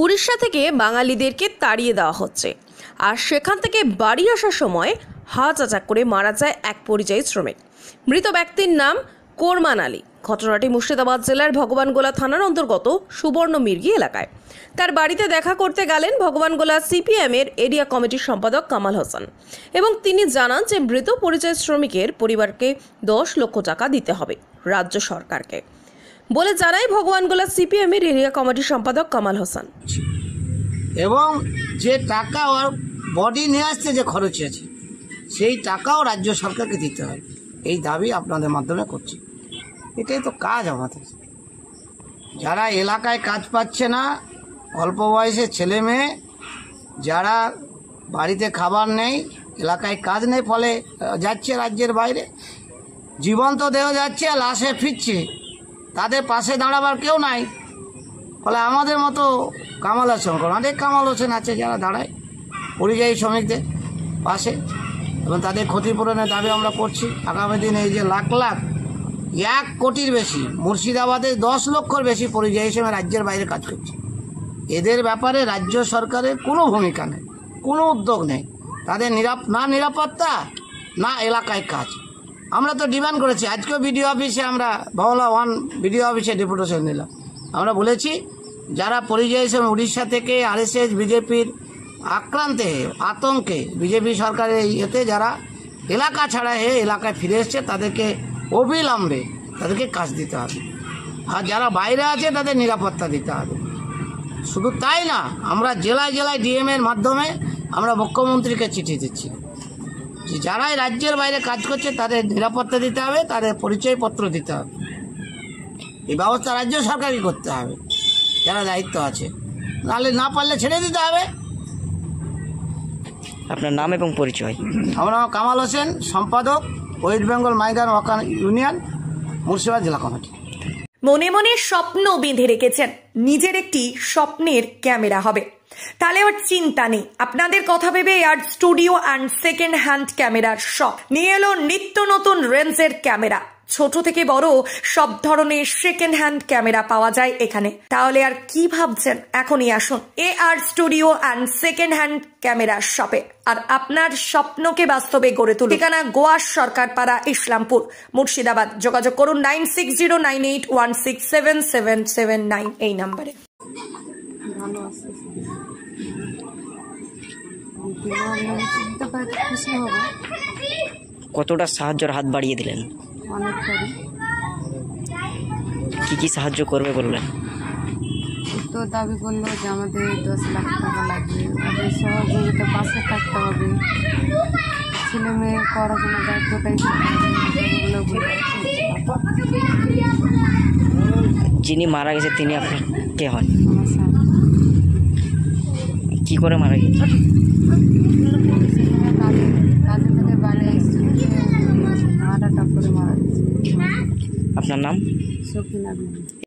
উড়িষ্যা থেকে বাঙালিদেরকে তাড়িয়ে দেওয়া হচ্ছে, আর সেখান থেকে বাড়ি আসার সময় হার্ট অ্যাটাক করে মারা যায় এক পরিযায়ী শ্রমিক। মৃত ব্যক্তির নাম কোরমান আলী। ঘটনাটি মুর্শিদাবাদ জেলার ভগবানগোলা থানার অন্তর্গত সুবর্ণ মির্গি এলাকায়। তার বাড়িতে দেখা করতে গেলেন ভগবানগোলা সিপিএমের এরিয়া কমিটির সম্পাদক কামাল হোসেন, এবং তিনি জানান যে মৃত পরিযায়ী শ্রমিকের পরিবারকে 10 লক্ষ টাকা দিতে হবে রাজ্য সরকারকে বলে জানায় ভগবানগোলা সিপিএমের এরিয়া কমিটির সম্পাদক কামাল হোসেন। এবং যে টাকা ওর বডি নিয়ে আসতে যে খরচ আছে সেই টাকাও রাজ্য সরকারকে দিতে হবে, এই দাবি আপনাদের মাধ্যমে করছি। এটাই তো কাজ আমাদের। যারা এলাকায় কাজ পাচ্ছে না, অল্প বয়সের ছেলে মেয়ে, যারা বাড়িতে খাবার নেই, এলাকায় কাজ নেই, ফলে যাচ্ছে রাজ্যের বাইরে, জীবন্ত দেহ যাচ্ছে, লাশে ফিরছে, তাদের পাশে দাঁড়াবার কেউ নাই। ফলে আমাদের মতো কামাল হোসেন, অনেক কামাল হোসেন আছে যারা দাঁড়ায় পরিযায়ী শ্রমিকদের পাশে, এবং তাদের ক্ষতিপূরণের দাবি আমরা করছি। আগামী দিনে এই যে লাখ লাখ 1 কোটির বেশি, মুর্শিদাবাদে 10 লক্ষর বেশি পরিযায়ী শ্রমিক রাজ্যের বাইরে কাজ করছে, এদের ব্যাপারে রাজ্য সরকারের কোনো ভূমিকা নেই, কোনো উদ্যোগ নেই। তাদের না নিরাপত্তা, না এলাকায় কাজ। আমরা তো ডিমান্ড করেছি, আজকেও বিডিও অফিসে আমরা বাওলা 1 বিডিও অফিসে ডেপুটেশন নিলাম। আমরা বলেছি যারা পরিযায়ী শ্রমিক উড়িষ্যা থেকে আরএসএস বিজেপির আক্রান্তে, আতঙ্কে, বিজেপি সরকারের ইয়েতে যারা এলাকা ছাড়া এলাকায় ফিরে এসছে, তাদেরকে অবিলম্বে তাদেরকে কাজ দিতে হবে। আর যারা বাইরে আছে তাদের নিরাপত্তা দিতে হবে। শুধু তাই না, আমরা জেলায় জেলায় ডিএম এর মাধ্যমে আমরা মুখ্যমন্ত্রীকে চিঠি দিচ্ছি যে যারাই রাজ্যের বাইরে কাজ করছে তাদের নিরাপত্তা দিতে হবে, তাদের পরিচয়পত্র দিতে হবে। এই ব্যবস্থা রাজ্য সরকারই করতে হবে, যারা দায়িত্ব আছে, নাহলে না পারলে ছেড়ে দিতে হবে। আপনার নাম এবং পরিচয়? আমার নাম কামাল হোসেন, সম্পাদক, ওয়েস্ট বেঙ্গল মাইদান ওয়াকান ইউনিয়ন, মুর্শিদাবাদ জেলা কমিটি। মনে মনে স্বপ্ন বেঁধে রেখেছেন নিজের একটি স্বপ্নের ক্যামেরা হবে, তাহলে আর চিন্তা নেই। আপনাদের কথা ভেবে আর স্টুডিও অ্যান্ড সেকেন্ড হ্যান্ড ক্যামেরার শপ নিয়ে এলো নিত্য নতুন রেঞ্জের ক্যামেরা। ছোট থেকে বড় সব ধরনের সেকেন্ড হ্যান্ড ক্যামেরা পাওয়া যায় এখানে। তাহলে আর কি ভাবছেন, এখনই আসুন AR studio and second hand camera শপে, আর আপনার স্বপ্নকে বাস্তবে গড়ে তুলুন। ঠিকানা গোয়ার সরকারপাড়া, ইসলামপুর, মুর্শিদাবাদ। যোগাযোগ করুন 960981677779 এই নাম্বারে। কতটা সাহায্যের হাত বাড়িয়ে দিলেন? কি কি সাহায্য করবে বললেন? তো দাবি করলো যে আমাদের 10 লাখ টাকা লাগবে, ওদের সহযোগিতা পাশে থাকতে হবে, ছেলে মেয়ে পড়াশোনার দায়িত্বটাই যিনি মারা গেছে তিনি আপনার কে হন? আমার স্বামী। কি করে মারা গেছে? কাজে থেকে বাড়ি এসেছে, হার্ট অ্যাটাক করে মারা গেছে। আপনার নাম? সখিনা।